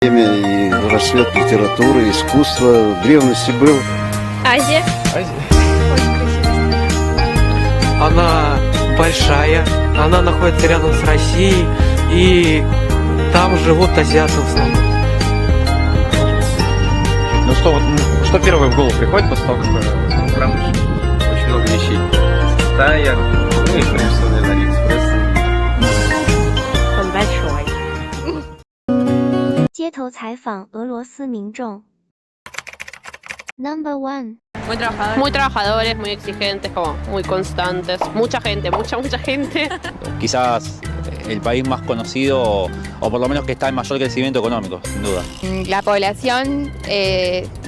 И расцвет литературы, искусства в древности был. Азия. Очень красивая страна. Она большая, она находится рядом с Россией, и там живут азиаты в основном. Ну что первое в голову приходит после того, как правда, очень много вещей. Китая, ну и, конечно, наверное, Алиэкспресс. Он большой. 街头采访俄罗斯民众。Number one. Muy trabajadores, muy exigentes, como muy constantes. Mucha gente, mucha gente. Quizás el país más conocido, o por lo menos que está en mayor crecimiento económico, sin duda. La población,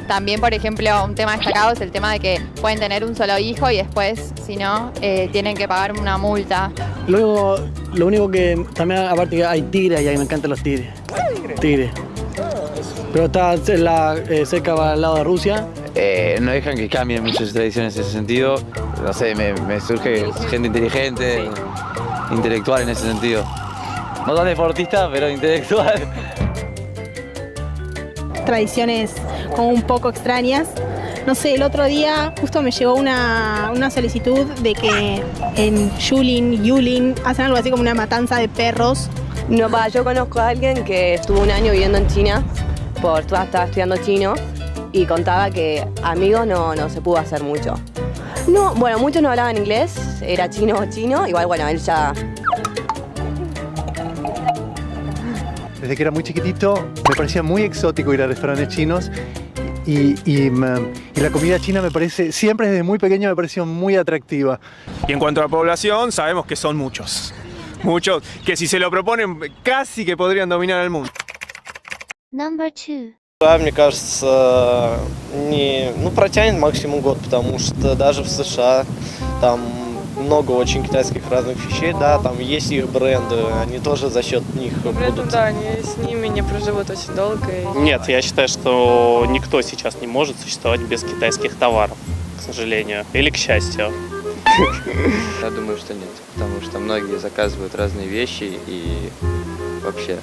también por ejemplo, un tema destacado es el tema de que pueden tener un solo hijo y después, si no, tienen que pagar una multa. Lo único que también, aparte que hay tigres y a mí me encantan los tigres. Tigres. Pero está cerca al lado de Rusia. No dejan que cambien muchas tradiciones en ese sentido. No sé, me surge gente inteligente, intelectual en ese sentido. No tan deportista, pero intelectual. Tradiciones como un poco extrañas. No sé, el otro día justo me llegó una solicitud de que en Yulin hacen algo así como una matanza de perros. No, yo conozco a alguien que estuvo un año viviendo en China, estaba estudiando chino y contaba que amigos no se pudo hacer mucho. No, bueno, muchos no hablaban inglés, era chino, igual bueno, él ya... Desde que era muy chiquitito me parecía muy exótico ir a restaurantes chinos y la comida china me parece, siempre desde muy pequeño me pareció muy atractiva. Y en cuanto a población, sabemos que son muchos, que si se lo proponen casi que podrían dominar el mundo. Number two. Мне кажется, протянет максимум год, потому что даже в США там много очень китайских разных вещей, да, там есть их бренды, они тоже за счет них будут. Да, они с ними не проживут очень долго. Нет, я считаю, что никто сейчас не может существовать без китайских товаров, к сожалению, или к счастью. Я думаю, что нет, потому что многие заказывают разные вещи и вообще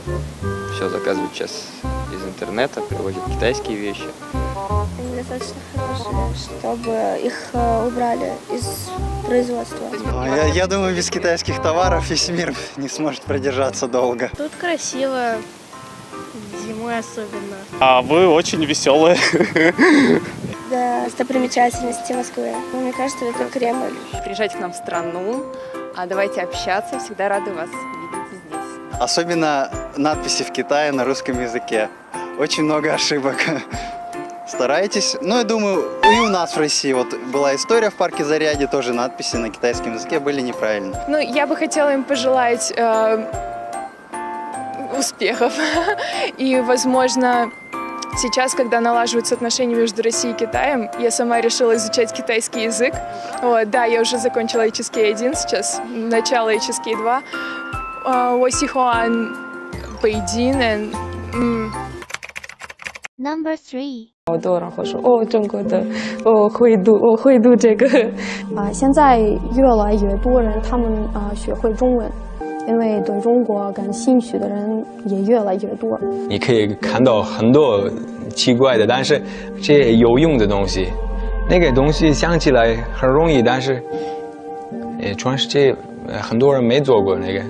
все заказывают сейчас из интернета, привозят китайские вещи. Достаточно хорошие, чтобы их убрали из производства. Я думаю, без китайских товаров весь мир не сможет продержаться долго. Тут красиво, зимой особенно. А вы очень веселые. Достопримечательности Москвы. Мне кажется, это Кремль. Приезжайте к нам в страну, давайте общаться, всегда рады вас видеть здесь. Особенно надписи в Китае на русском языке. Очень много ошибок. Старайтесь. Ну, я думаю, и у нас в России вот была история в парке Зарядье, тоже надписи на китайском языке были неправильные. Ну, я бы хотела им пожелать успехов. И, возможно, сейчас, когда налаживаются отношения между Россией и Китаем, я сама решила изучать китайский язык. Вот, да, я уже закончила HSK 1 сейчас, начало HSK 2. 我喜欢北京 Number three. 好多人会说中国的我会读这个。现在越来越多人他们学会中文，因为对中国感兴趣的人也越来越多。你可以看到很多奇怪的，但是这些有用的东西，那个东西想起来很容易，但是全世界很多人没做过那个。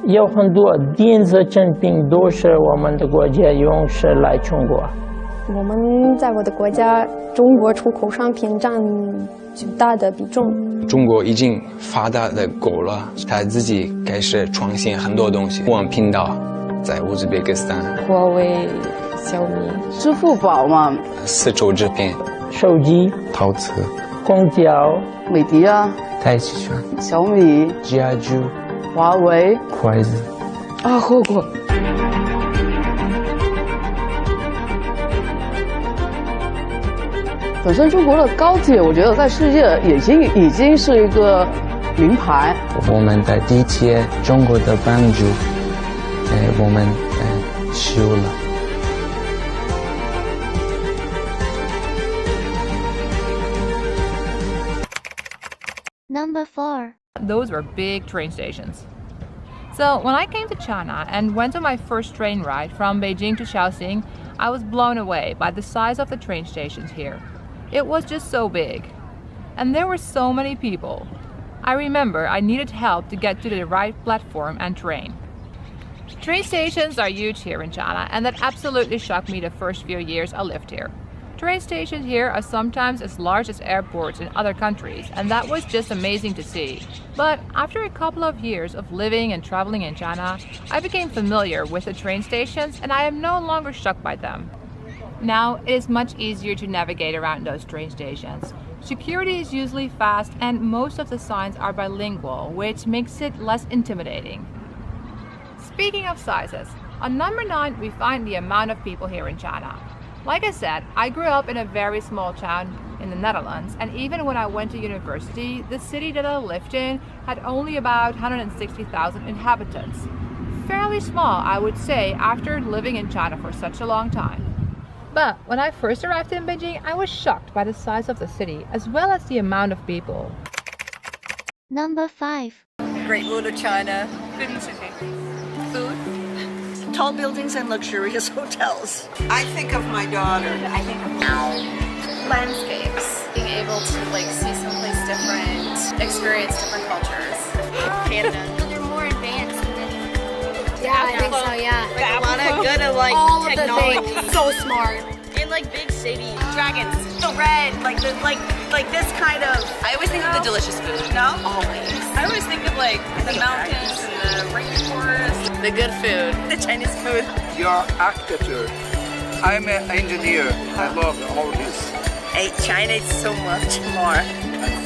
有很多电子产品都是我们的国家用是来中国。我们在我的国家，中国出口商品占巨大的比重。中国已经发达的够了，他自己开始创新很多东西。我们频道在乌兹别克斯坦，华为、小米、支付宝嘛，丝绸制品、手机、陶瓷、空调、美的啊、太极拳、小米、家居、华为、筷子啊，火锅。本身中国的高铁，我觉得在世界已经是一个名牌。我们的地铁，中国的帮助，我们修了。Number four. Those were big train stations. So when I came to China and went on my first train ride from Beijing to Shaoxing, I was blown away by the size of the train stations here. It was just so big. And there were so many people. I remember I needed help to get to the right platform and train. Train stations are huge here in China, and that absolutely shocked me the first few years I lived here. Train stations here are sometimes as large as airports in other countries, and that was just amazing to see. But after a couple of years of living and traveling in China, I became familiar with the train stations, and I am no longer shocked by them. Now, it is much easier to navigate around those train stations. Security is usually fast, and most of the signs are bilingual, which makes it less intimidating. Speaking of sizes, on number 9 we find the amount of people here in China. Like I said, I grew up in a very small town in the Netherlands, and even when I went to university, the city that I lived in had only about 160,000 inhabitants. Fairly small, I would say, after living in China for such a long time. But when I first arrived in Beijing, I was shocked by the size of the city, as well as the amount of people. Number 5. Great Wall of China. Food and city. Food. Tall buildings and luxurious hotels. I think of my daughter. I think of landscapes. Being able to see someplace different, experience different cultures. Canada. They're more advanced than Yeah, I think so, yeah. A lot of good at all technology. Of the things. So smart. In big cities. Dragons. The red. Like this kind of. I always think of the delicious food. No? Always. I always think of the mountains and the rainforest. The good food. The Chinese food. You're architecture. I'm an engineer. I love all this. Hey, China is so much more.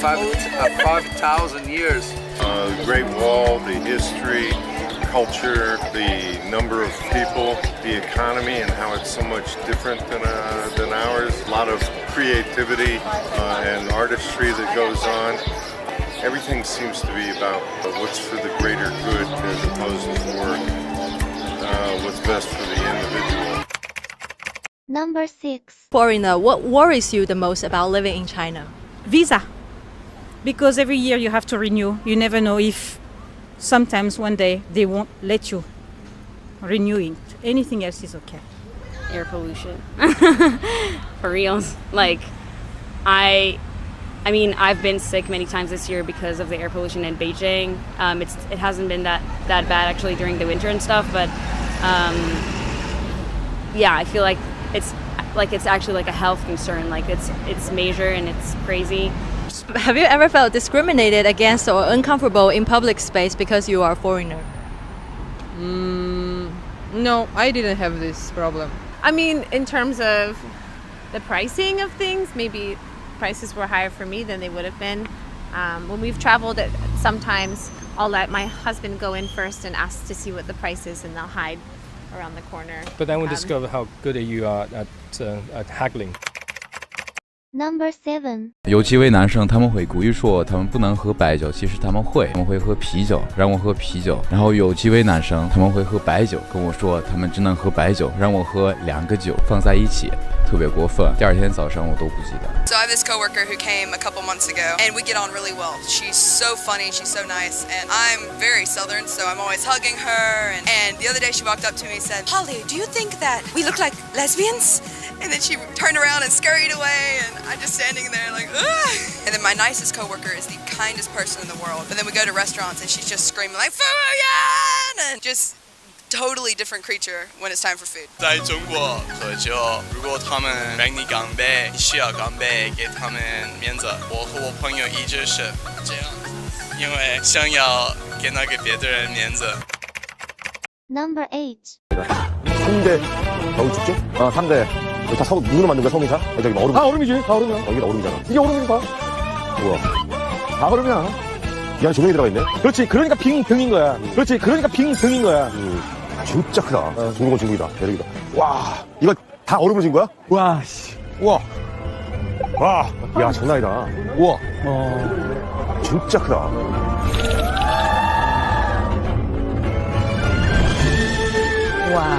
5,000 years. The Great Wall, the history, culture, the number of people, the economy, and how it's so much different than ours. A lot of creativity and artistry that goes on. Everything seems to be about what's for the greater good as opposed to for what's best for the individual. Number 6. Foreigner, what worries you the most about living in China? Visa. Because every year you have to renew. You never know if sometimes one day they won't let you renew it. Anything else is okay. Air pollution. For reals. I mean, I've been sick many times this year because of the air pollution in Beijing. It hasn't been that bad actually during the winter and stuff, but yeah, I feel like it's actually a health concern. It's major and it's crazy. Have you ever felt discriminated against or uncomfortable in public space because you are a foreigner? No, I didn't have this problem. I mean, in terms of the pricing of things, maybe prices were higher for me than they would have been. When we've traveled, sometimes I'll let my husband go in first and ask to see what the price is, and they'll hide around the corner. But then we discover how good you are at haggling. Number 7. 有几位男生他们会故意说他们不能喝白酒，其实他们会喝啤酒，让我喝啤酒。然后有几位男生他们会喝白酒，跟我说他们只能喝白酒，让我喝2个酒放在一起，特别过分。第二天早上我都不记得。So I have this coworker who came a couple months ago, and we get on really well. She's so funny, she's so nice, and I'm very Southern, so I'm always hugging her. And the other day she walked up to me and said, "Holly, do you think that we look like lesbians?" And then she turned around and scurried away, and I'm just standing there ugh. And then my nicest coworker is the kindest person in the world. But then we go to restaurants and she's just screaming "Fuyan!" and just totally different creature when it's time for food. 在中国喝酒，如果他们让你干杯，你需要干杯，给他们面子。我和我朋友一直是这样，因为想要给别的人面子。Number 8. 성대 겨울축제? 상대. 다 성, 누구로 만든 거야, 성이사? 저기 얼음. 다 얼음이지. 다 얼음이야. 이게 얼음이잖아. 이게 얼음이니까. 우와. 다 얼음이야. 이 안에 조명이 들어가 있네. 그렇지. 그러니까 빙등인 거야. 그렇지. 그러니까 빙등인 거야. 진짜 크다. 중국은 중국이다. 대륙이다. 와. 이거 다 얼음으로 진 거야? 와, 씨. 우와. 와. 야, 장난 아니다. 우와. 진짜 크다. 와.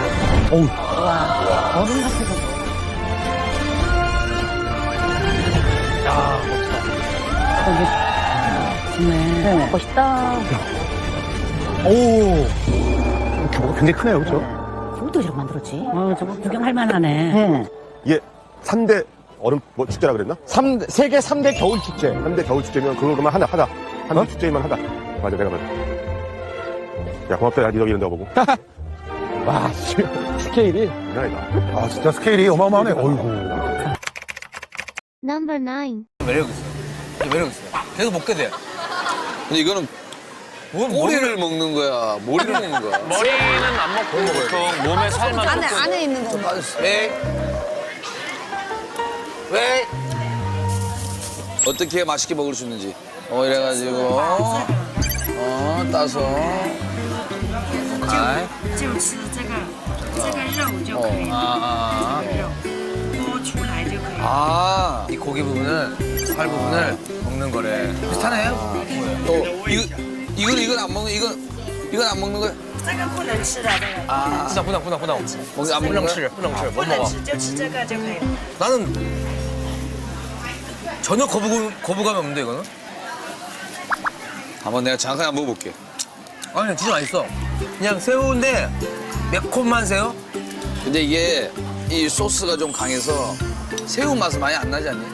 어우. 와. 얼음 같아. 야, 멋지다. 네. 멋있다. 오. 저거 굉장히 크네요, 그렇죠? 저것도 이렇게 만들었지. 저거 구경할 만하네. 이게 3대 얼음 뭐 축제라 그랬나? 세계 3대 겨울 축제. 3대 겨울 축제면 그거만 하다. 한 축제만 하다. 맞아, 내가 맞아. 야, 고맙다. 야, 니 덕이 이런 데 보고. 와, 스케일이 이상하다. 아, 진짜 스케일이 어마어마하네. 어이구. Number 9. 매력 있어요. 매력 있어요. 계속 먹게 돼. 근데 이거는 꼬리를 먹는 거야. 머리를 먹는 거야. 머리는 안 먹고 보통 몸에 살만 안에 있는 거. 왜? 어떻게 맛있게 먹을 수 있는지. 이래가지고 따서. 就吃这个肉就可以了，肉剥出来就可以了。 이 고기 부분을, 살 부분을 먹는 거래. 비슷하네요. 또 이건 안 먹는 이건 안 먹는 거야? 这个不能吃的，这个。不能。不能吃，不能吃，不能吃，就吃这个就可以了。 나는 전혀 거부감이 없는데 이거는? 한번 내가 잠깐 한번 먹어볼게. 아니 진짜 맛있어. 그냥 새우인데 매콤한 새우? 근데 이게 이 소스가 좀 강해서 새우 맛은 많이 안 나지 않니?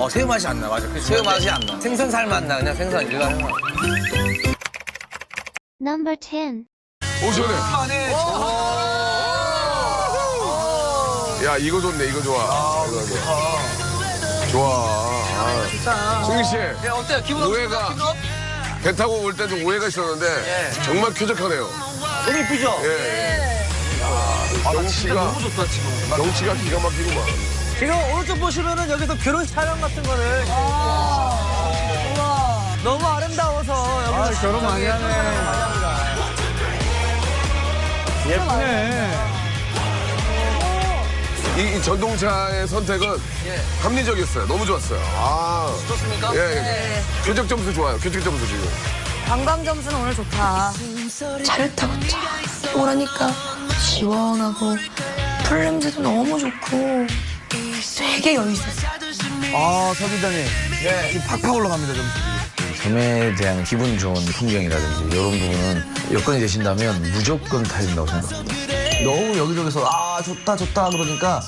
새우 맛이 안 나, 맞아. 새우 맛이 안 나. 생선 살 맛 나, 그냥 생선 일반 생선. Number 10. 오, 시원해. 야, 이거 좋네, 이거 좋아. 좋아. 승희 씨. 네, 어때요? 기분 오해가. 배 타고 올 때 좀 오해가 있었는데 정말 쾌적하네요. 너무 이쁘죠? 예. 진짜 너무 좋다, 지금. 경치가 기가 막히구만. 지금 오른쪽 보시면은 여기서 결혼 촬영 같은 거를. 우와. 너무 아름다워서 여기. 결혼 많이 하네. 예쁘네. 이 전동차의 선택은 합리적이었어요. 너무 좋았어요. 좋습니까? 예. 쾌적 점수 좋아요. 쾌적 점수 지금. 관광 점수는 오늘 좋다. 차를 타고 쫙 오라니까 시원하고 풀 냄새도 너무 좋고 되게 여유 있었어. 서기장님. 네. 지금 팍팍 올라갑니다, 점수. 섬에 대한 기분 좋은 풍경이라든지 이런 부분은 여건이 되신다면 무조건 타신다고 생각합니다. 너무 여기저기서 좋다 그러니까